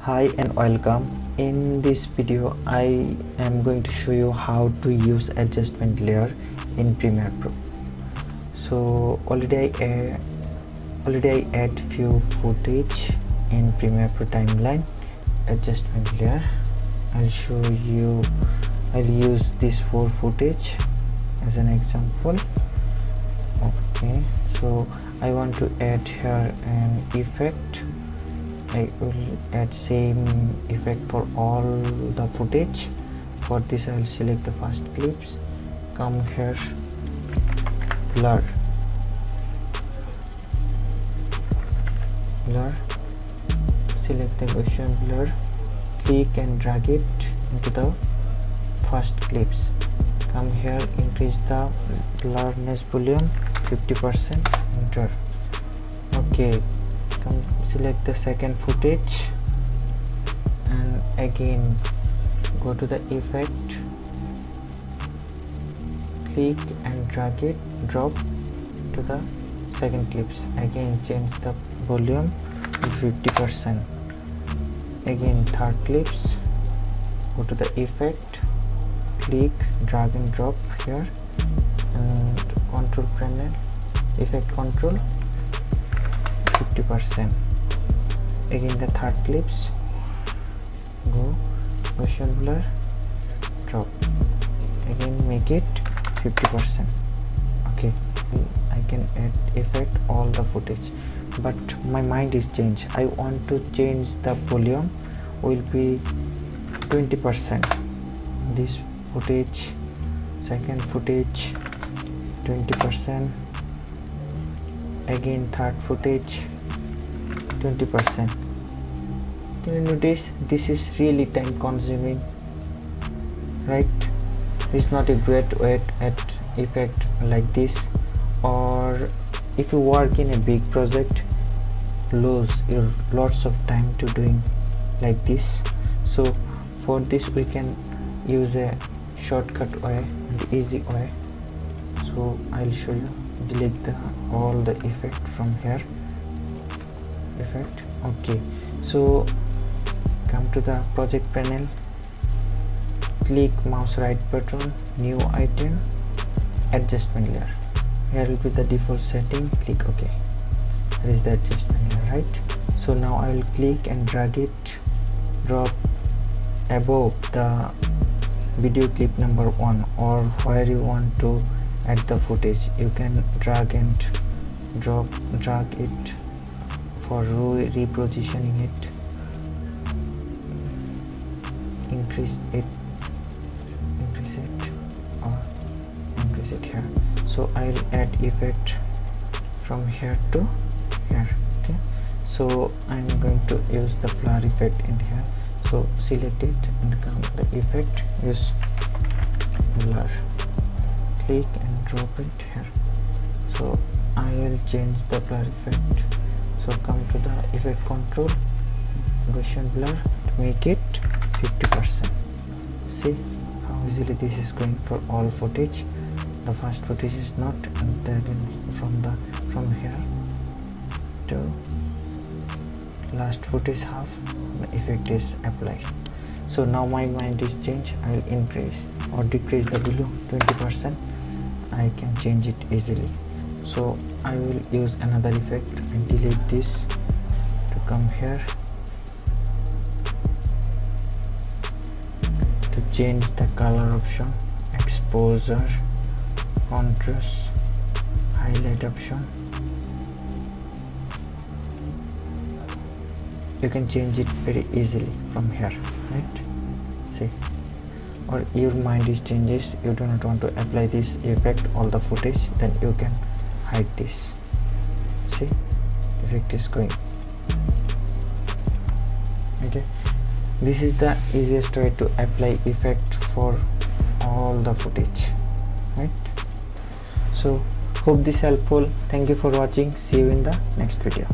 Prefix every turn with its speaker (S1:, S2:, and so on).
S1: Hi and welcome. In this video I am going to show you how to use adjustment layer in Premiere Pro. So already I add few footage in Premiere Pro timeline. Adjustment layer, I'll use this 4 footage as an example. Okay, so I want to add here an effect. I will add same effect for all the footage. For this I will select the first clips, come here, blur, select the Gaussian blur, click and drag it into the first clips. Come here, increase the blurriness volume 50%, enter. Okay, come select the second footage and again go to the effect, click and drag it, drop to the second clips. Again change the volume to 50%. Again third clips, go to the effect, click, drag and drop here, and control panel, effect control 50%. Again the third clips, go Gaussian blur, drop, again make it 50%. Okay, I can add effect all the footage, but my mind is changed. I want to change the volume will be 20%. This footage, second footage 20%, again third footage 20%. Can you notice this is really time consuming, right? It's not a great way at effect like this, or if you work in a big project, lose your lots of time to doing like this. So for this we can use a shortcut way and easy way. So I'll show you. Delete all the effect from here, effect. Okay, so come to the project panel, click mouse right button, new item, adjustment layer. Here will be the default setting, click OK. There is the adjustment layer, right? So now I will click and drag it, drop above the video clip number 1, or where you want to add the footage. You can drag and drop, drag it for repositioning it, increase it or increase it here. So I'll add effect from here to here. Okay, so I'm going to use the blur effect in here. So select it and come the effect, use blur, click and drop it here. So I will change the blur effect. So come to the effect control, Gaussian blur, to make it 50%. See how easily this is going for all footage. The first footage is not, and then from here to last footage half, the effect is applied. So now my mind is changed. I will increase or decrease the volume 20%. I can change it easily. So I will use another effect and delete this to come here to change the color option, exposure, contrast, highlight option. You can change it very easily from here, right? See, or your mind is changes, you do not want to apply this effect all the footage, then you can hide this. See, effect is going. Okay, this is the easiest way to apply effect for all the footage, right? So hope this helpful. Thank you for watching. See you in the next video.